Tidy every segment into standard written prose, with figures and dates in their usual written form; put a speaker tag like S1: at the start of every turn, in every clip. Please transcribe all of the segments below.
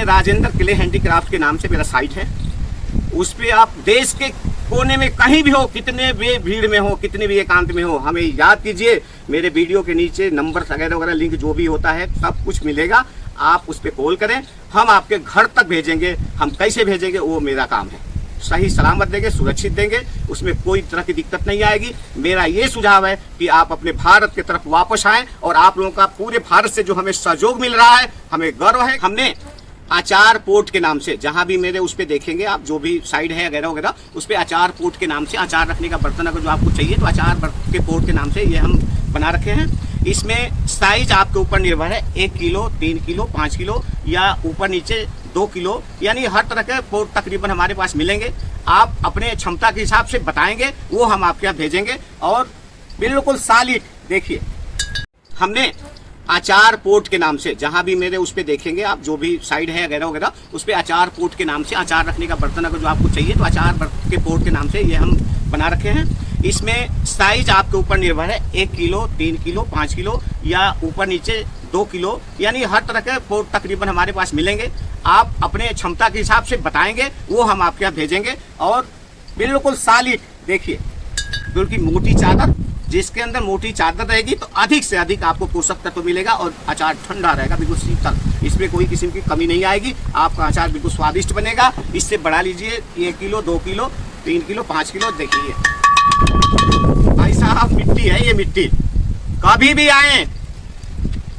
S1: ये Rajendra clay handicraft के नाम से मेरा साइट है। उस पर आप देश के कोने में कहीं भी हो, कितने भी भीड़ में हो, कितने भी एकांत में हो, हमें याद कीजिए। मेरे वीडियो के नीचे नंबर वगैरह वगैरह लिंक जो भी होता है सब कुछ मिलेगा। आप उस पर कॉल करें, हम आपके घर तक भेजेंगे। हम कैसे भेजेंगे वो मेरा काम है। सही सलामत देंगे, सुरक्षित देंगे, उसमें कोई तरह की दिक्कत नहीं आएगी। मेरा ये सुझाव है कि आप अपने भारत की तरफ वापस आएं और आप लोगों का पूरे भारत से जो हमें सहयोग मिल रहा है, हमें गर्व है। हमने अचार पोर्ट के नाम से, जहां भी मेरे उस पे देखेंगे आप, जो भी साइड है वगैरह वगैरह, उस पे अचार पोर्ट के नाम से अचार रखने का बर्तन अगर जो आपको चाहिए तो अचार के पोर्ट के नाम से ये हम बना रखे हैं। इसमें साइज आपके ऊपर निर्भर है, 1 किलो, 3 किलो, 5 किलो या ऊपर नीचे 2 किलो, यानी हर तरह के पोर्ट तकरीबन हमारे पास मिलेंगे। आप अपने क्षमता के हिसाब से बताएंगे, वो हम आपके यहाँ भेजेंगे। और बिल्कुल सॉलिड, देखिए हमने अचार पोर्ट के नाम से, जहां भी मेरे उस पे देखेंगे आप, जो भी साइड है वगैरह वगैरह, उस पे अचार पोर्ट के नाम से अचार रखने का बर्तन अगर जो आपको चाहिए तो अचार के पोर्ट के नाम से ये हम बना रखे हैं। इसमें साइज आपके ऊपर निर्भर है, 1 किलो, 3 किलो, 5 किलो या ऊपर नीचे 2 किलो, यानी हर तरह के पोर्ट तकरीबन हमारे पास मिलेंगे। आप अपने क्षमता के हिसाब से बताएंगे, वो हम आपके यहाँ भेजेंगे। और बिल्कुल सॉलिड, देखिए बिल्कुल मोटी चादर, जिसके अंदर मोटी चादर रहेगी तो अधिक से अधिक आपको पोषक तत्व मिलेगा और अचार ठंडा रहेगा, बिल्कुल शीतल। इसमें कोई किस्म की कमी नहीं आएगी। आपका अचार बिल्कुल स्वादिष्ट बनेगा। इससे बढ़ा लीजिए, 1 किलो, 2 किलो, 3 किलो, 5 किलो। देखिए भाई साहब, मिट्टी है ये, मिट्टी। कभी भी आए,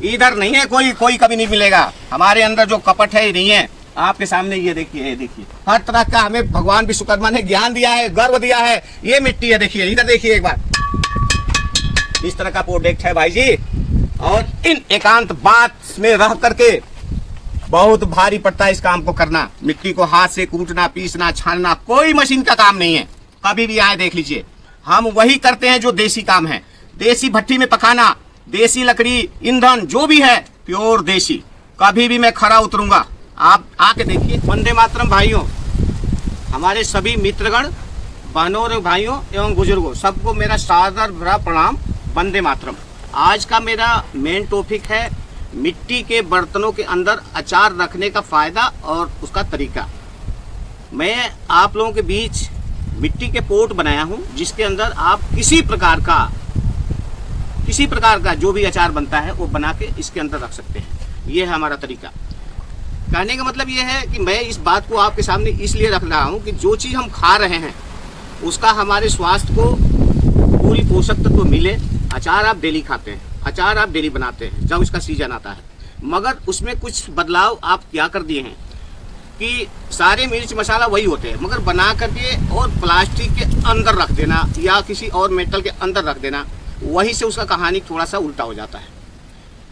S1: इधर नहीं है कोई कभी नहीं मिलेगा। हमारे अंदर जो कपट है नहीं है। आपके सामने ये देखिए, ये देखिए, हर तरह का हमें भगवान विश्वकर्मा ने ज्ञान दिया है, गर्व दिया है। ये मिट्टी है, देखिए इधर देखिए एक बार, इस तरह का प्रोडक्ट है भाई जी। और इन एकांत बात में रह करके बहुत भारी पड़ता है इस काम को करना। मिट्टी को हाथ से कूटना, पीसना, छानना कोई मशीन का काम नहीं है। कभी भी आए देख लीजिए, हम वही करते हैं जो देसी काम है। देसी भट्टी में पकाना, देसी लकड़ी, ईंधन जो भी है प्योर देसी। कभी भी मैं खरा उतरूंगा, आप आके देखिए। वंदे मातरम भाइयों, हमारे सभी मित्रगण, बहनों और भाइयों एवं बुजुर्गों, सबको मेरा सादर भरा प्रणाम। वंदे मातरम। आज का मेरा मेन टॉपिक है मिट्टी के बर्तनों के अंदर अचार रखने का फायदा और उसका तरीका। मैं आप लोगों के बीच मिट्टी के पोट बनाया हूं, जिसके अंदर आप किसी प्रकार का जो भी अचार बनता है वो बना के इसके अंदर रख सकते हैं। ये है हमारा तरीका। कहने का मतलब ये है कि मैं इस बात को आपके सामने इसलिए रख रहा हूं कि जो चीज़ हम खा रहे हैं उसका हमारे स्वास्थ्य को पूरी पोषक तत्व मिले। अचार आप डेली खाते हैं, अचार आप डेली बनाते हैं जब इसका सीजन आता है, मगर उसमें कुछ बदलाव आप क्या कर दिए हैं कि सारे मिर्च मसाला वही होते हैं, मगर बना करके और प्लास्टिक के अंदर रख देना या किसी और मेटल के अंदर रख देना, वहीं से उसका कहानी थोड़ा सा उल्टा हो जाता है।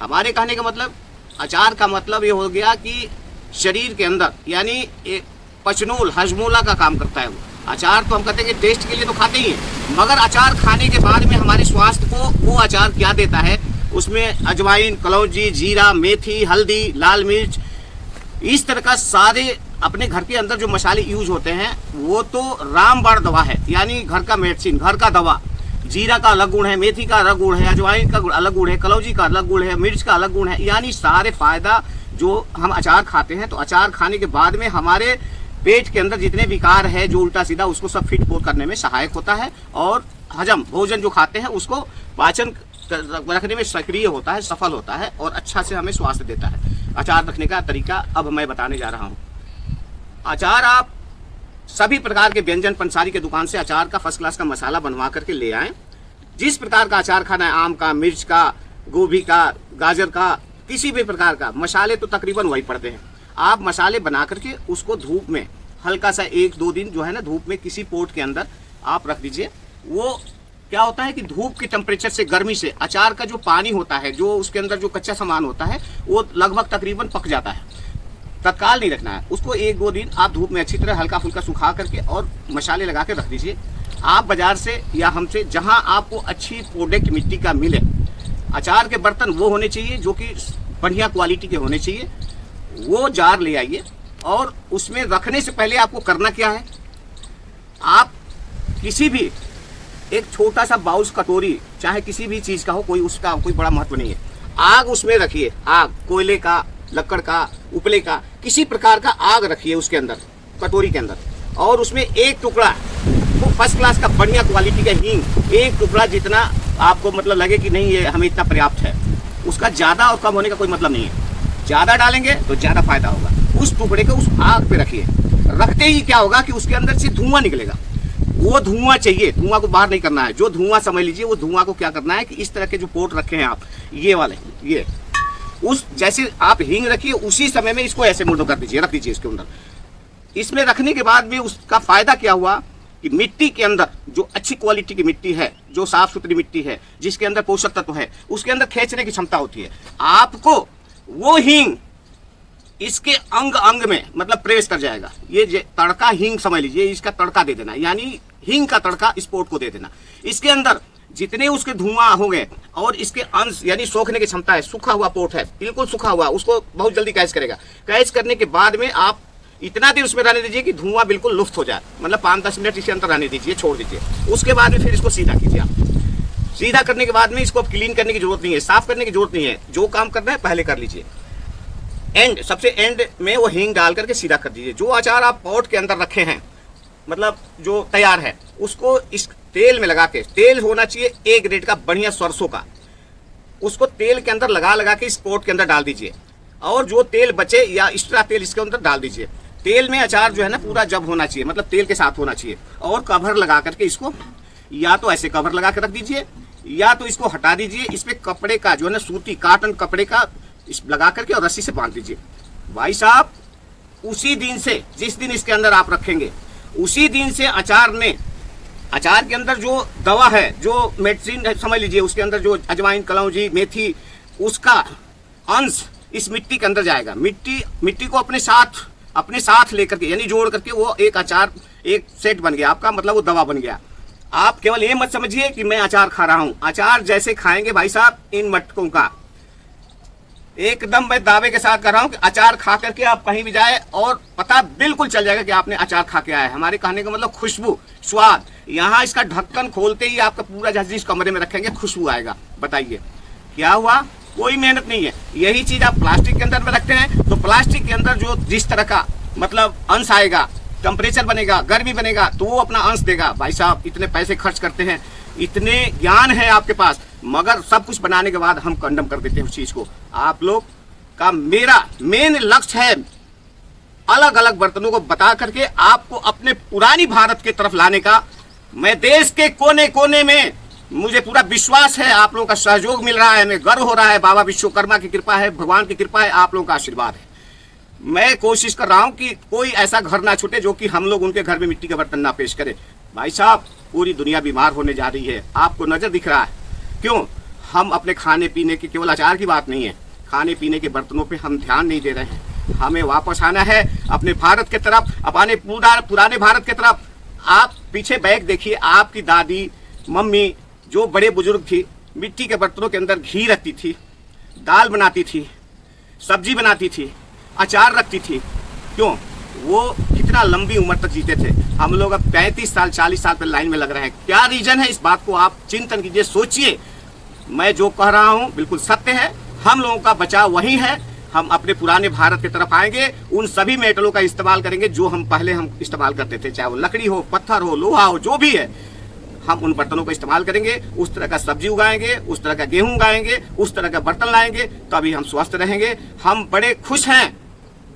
S1: हमारे कहने का मतलब, अचार का मतलब ये हो गया कि शरीर के अंदर, यानी पचनूल, हजमोला का काम करता है वो। अचार तो हम कहते हैं कि टेस्ट के लिए तो खाते ही हैं, मगर अचार खाने के बाद में हमारे स्वास्थ्य को वो अचार क्या देता है, उसमें अजवाइन, कलौंजी, जीरा, मेथी, हल्दी, लाल मिर्च, इस तरह का सारे अपने घर के अंदर जो मसाले यूज होते हैं वो तो रामबाण दवा है, यानी घर का मेडिसिन, घर का दवा। जीरा का अलग गुण है, मेथी का अलग गुण है, अजवाइन का अलग गुण है, कलौंजी का अलग गुण है, मिर्च का अलग गुण है, यानी सारे फायदा जो हम अचार खाते हैं। तो अचार खाने के बाद में हमारे पेट के अंदर जितने विकार है जो उल्टा सीधा, उसको सब फिट फोर करने में सहायक होता है। और हजम, भोजन जो खाते हैं उसको पाचन रखने में सक्रिय होता है, सफल होता है और अच्छा से हमें स्वास्थ्य देता है। अचार रखने का तरीका अब मैं बताने जा रहा हूँ। अचार आप सभी प्रकार के व्यंजन पंसारी के दुकान से अचार का फर्स्ट क्लास का मसाला बनवा करके ले आएं। जिस प्रकार का अचार खाना है, आम का, मिर्च का, गोभी का, गाजर का, किसी भी प्रकार का, मसाले तो तकरीबन वही पड़ते हैं। आप मसाले बना करके उसको धूप में हल्का सा 1-2 दिन जो है ना, धूप में किसी पोट के अंदर आप रख दीजिए। वो क्या होता है कि धूप के टेम्परेचर से, गर्मी से अचार का जो पानी होता है, जो उसके अंदर जो कच्चा सामान होता है, वो लगभग तकरीबन पक जाता है। तत्काल नहीं रखना है उसको, 1-2 दिन आप धूप में अच्छी तरह हल्का फुल्का सुखा करके और मसाले लगा के रख दीजिए। आप बाजार से या हमसे, जहां आपको अच्छी प्रोडक्ट मिट्टी का मिले, अचार के बर्तन वो होने चाहिए जो कि बढ़िया क्वालिटी के होने चाहिए। वो जार ले आइए और उसमें रखने से पहले आपको करना क्या है, आप किसी भी एक छोटा सा बाउस, कटोरी, चाहे किसी भी चीज़ का हो, कोई उसका कोई बड़ा महत्व नहीं है, आग उसमें रखिए। आग कोयले का लकड़ का, उपले का, किसी प्रकार का आग रखिए उसके अंदर, कटोरी के अंदर, और उसमें एक टुकड़ा वो फर्स्ट क्लास का बढ़िया क्वालिटी का हींग, एक टुकड़ा जितना आपको मतलब लगे कि नहीं ये हमें इतना पर्याप्त है, उसका ज़्यादा और कम होने का कोई मतलब नहीं है। ज़्यादा डालेंगे तो ज़्यादा फायदा होगा। उस टुकड़े को उस आग पे रखिए, रखते ही क्या होगा कि उसके अंदर से धुआं निकलेगा। वो धुआं चाहिए, धुआं को बाहर नहीं करना है। जो धुआं समझ लीजिए, वो धुआं को क्या करना है कि इस तरह के जो पोट रखे हैं आप, ये वाले, ये उस जैसे आप हींग रखिए उसी समय में इसको ऐसे मुर्दों कर दीजिए, रख दीजिए इसके अंदर। इसमें रखने के बाद भी उसका फायदा क्या हुआ कि मिट्टी के अंदर जो अच्छी क्वालिटी की मिट्टी है, जो साफ सुथरी मिट्टी है, जिसके अंदर पोषक तत्व है, उसके अंदर खींचने की क्षमता होती है। आपको वो हींग इसके अंग अंग में मतलब प्रेस कर जाएगा। ये तड़का हींग समझ लीजिए, इसका तड़का दे देना, यानी हींग का तड़का इस पोट को दे देना। इसके अंदर जितने उसके धुआं होंगे और इसके अंश यानी सोखने की क्षमता है, सूखा हुआ पोट है, बिल्कुल सूखा हुआ, उसको बहुत जल्दी कैच करेगा। कैच करने के बाद में आप इतना देर उसमें रहने दीजिए कि धुआं बिल्कुल लुप्त हो जाए, मतलब 5-10 मिनट इसके अंदर रहने दीजिए, छोड़ दीजिए। उसके बाद में फिर इसको सीधा कीजिए। आप सीधा करने के बाद में इसको क्लीन करने की जरूरत नहीं है, साफ करने की जरूरत नहीं है। जो काम करना है पहले कर लीजिए। एंड सबसे एंड में वो हींग डाल करके सीधा कर दीजिए। जो अचार आप पॉट के अंदर रखे हैं, मतलब जो तैयार है, उसको इस तेल में लगा के, तेल होना चाहिए ए ग्रेड का बढ़िया सरसों का, उसको तेल के अंदर लगा के इस पोट के अंदर डाल दीजिए। और जो तेल बचे या एक्स्ट्रा तेल इसके अंदर डाल दीजिए। तेल में अचार जो है ना पूरा जब होना चाहिए, मतलब तेल के साथ होना चाहिए। और कवर लगा करके इसको या तो ऐसे कवर लगा के रख दीजिए, या तो इसको हटा दीजिए। इस पे कपड़े का जो है ना, सूती काटन कपड़े का इस लगा करके और रस्सी से बांध दीजिए। भाई साहब, उसी दिन से, जिस दिन इसके अंदर आप रखेंगे, उसी दिन से अचार के अंदर जो दवा है, जो मेडिसिन समझ लीजिए, उसके अंदर जो अजवाइन, कलौंजी, मेथी, उसका अंश इस मिट्टी के अंदर जाएगा। मिट्टी को अपने साथ लेकर के, यानी जोड़ करके वो एक अचार, एक सेट बन गया आपका, मतलब वो दवा बन गया। आप केवल ये मत समझिए कि मैं अचार खा रहा हूं। अचार जैसे खाएंगे भाई साहब, इन मटकों का एकदम मैं दावे के साथ कर रहा हूं कि अचार खा करके आप कहीं भी जाए और पता बिल्कुल चल जाएगा कि आपने अचार खा के आया है। हमारे कहने का मतलब खुशबू, स्वाद। यहाँ इसका ढक्कन खोलते ही आपका पूरा जिस कमरे में रखेंगे खुशबू आएगा। बताइए क्या हुआ? कोई मेहनत नहीं है। यही चीज आप प्लास्टिक के अंदर में रखते हैं तो प्लास्टिक के अंदर जो जिस तरह का मतलब अंश आएगा, टेम्परेचर बनेगा, गर्मी बनेगा, तो वो अपना अंश देगा। भाई साहब, इतने पैसे खर्च करते हैं, इतने ज्ञान है आपके पास, मगर सब कुछ बनाने के बाद हम कंडम कर देते हैं उस चीज को। आप लोग का मेरा मेन लक्ष्य है अलग अलग बर्तनों को बता करके आपको अपने पुरानी भारत की तरफ लाने का। मैं देश के कोने कोने में, मुझे पूरा विश्वास है, आप लोगों का सहयोग मिल रहा है, हमें गर्व हो रहा है। बाबा विश्वकर्मा की कृपा है, भगवान की कृपा है, आप लोगों का आशीर्वाद है। मैं कोशिश कर रहा हूं कि कोई ऐसा घर ना छूटे जो कि हम लोग उनके घर में मिट्टी के बर्तन ना पेश करें। भाई साहब, पूरी दुनिया बीमार होने जा रही है, आपको नजर दिख रहा है। क्यों? हम अपने खाने पीने की, केवल अचार की बात नहीं है, खाने पीने के बर्तनों पे हम ध्यान नहीं दे रहे हैं। हमें वापस आना है अपने भारत की तरफ, अपने पुराने भारत की तरफ। आप पीछे बैग देखिए, आपकी दादी, मम्मी, जो बड़े बुजुर्ग थी, मिट्टी के बर्तनों के अंदर घी रखती थी, दाल बनाती थी, सब्जी बनाती थी, अचार रखती थी। क्यों? वो कितना लंबी उम्र तक जीते थे। हम लोग अब 35 साल 40 साल पर लाइन में लग रहे हैं। क्या रीजन है? इस बात को आप चिंतन कीजिए, सोचिए। मैं जो कह रहा हूं बिल्कुल सत्य है। हम लोगों का बचाव वही है। हम अपने पुराने भारत की तरफ आएंगे, उन सभी मेटलों का इस्तेमाल करेंगे जो हम पहले इस्तेमाल करते थे, चाहे वो लकड़ी हो, पत्थर हो, लोहा हो, जो भी है, हम उन बर्तनों का इस्तेमाल करेंगे। उस तरह का सब्जी उगाएंगे, उस तरह का गेहूं उगाएंगे, उस तरह का बर्तन लाएंगे, तभी हम स्वस्थ रहेंगे। हम बड़े खुश हैं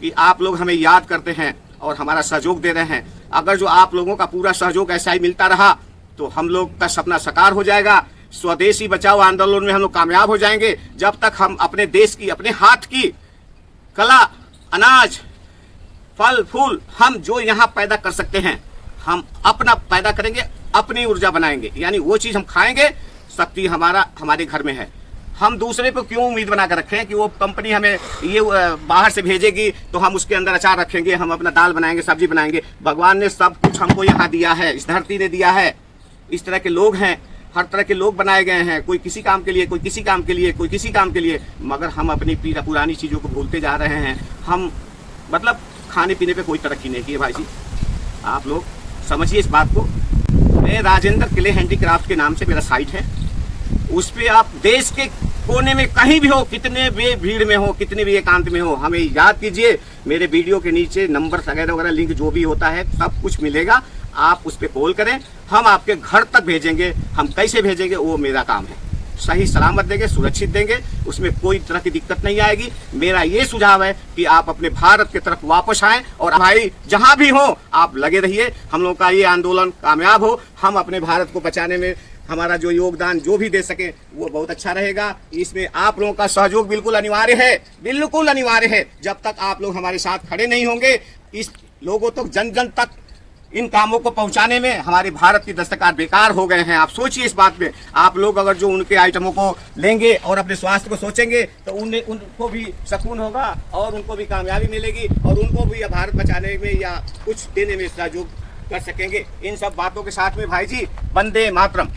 S1: कि आप लोग हमें याद करते हैं और हमारा सहयोग दे रहे हैं। अगर जो आप लोगों का पूरा सहयोग ऐसा ही मिलता रहा तो हम लोग का सपना साकार हो जाएगा। स्वदेशी बचाओ आंदोलन में हम लोग कामयाब हो जाएंगे। जब तक हम अपने देश की, अपने हाथ की कला, अनाज, फल फूल, हम जो यहाँ पैदा कर सकते हैं, हम अपना पैदा करेंगे, अपनी ऊर्जा बनाएंगे, यानी वो चीज हम खाएंगे। शक्ति हमारे घर में है। हम दूसरे को क्यों उम्मीद बना कर रखें कि वो कंपनी हमें ये बाहर से भेजेगी तो हम उसके अंदर अचार रखेंगे, हम अपना दाल बनाएंगे, सब्जी बनाएंगे। भगवान ने सब कुछ हमको यहाँ दिया है, इस धरती ने दिया है। इस तरह के लोग हैं, हर तरह के लोग बनाए गए हैं, कोई किसी काम के लिए, कोई किसी काम के लिए, कोई किसी काम के लिए, मगर हम अपनी पुरानी चीज़ों को भूलते जा रहे हैं। हम मतलब खाने पीने पे कोई तरक्की नहीं की है भाई जी। आप लोग समझिए इस बात को। मैं राजेंद्र किले हैंडीक्राफ्ट के नाम से मेरा साइट है, उस पर आप देश के कोने में कहीं भी हो, कितने भी भीड़ में हो, कितने भी एकांत में हो, हमें याद कीजिए। मेरे वीडियो के नीचे नंबर वगैरह वगैरह लिंक जो भी होता है सब कुछ मिलेगा। आप उस पर कॉल करें, हम आपके घर तक भेजेंगे। हम कैसे भेजेंगे वो मेरा काम है। सही सलामत देंगे, सुरक्षित देंगे, उसमें कोई तरह की दिक्कत नहीं आएगी। मेरा ये सुझाव है कि आप अपने भारत की तरफ वापस आएं और भाई जहां भी हो आप लगे रहिए। हम लोग का ये आंदोलन कामयाब हो, हम अपने भारत को बचाने में हमारा जो योगदान जो भी दे सके वो बहुत अच्छा रहेगा। इसमें आप लोगों का सहयोग बिल्कुल अनिवार्य है, बिल्कुल अनिवार्य है। जब तक आप लोग हमारे साथ खड़े नहीं होंगे, इस लोगों तक जन जन तक इन कामों को पहुंचाने में हमारे भारत की दस्तकार बेकार हो गए हैं। आप सोचिए इस बात में। आप लोग अगर जो उनके आइटमों को लेंगे और अपने स्वास्थ्य को सोचेंगे तो उनको भी सुकून होगा और उनको भी कामयाबी मिलेगी और उनको भी भारत बचाने में या कुछ देने में सहयोग कर सकेंगे। इन सब बातों के साथ में भाई जी, वंदे मातरम।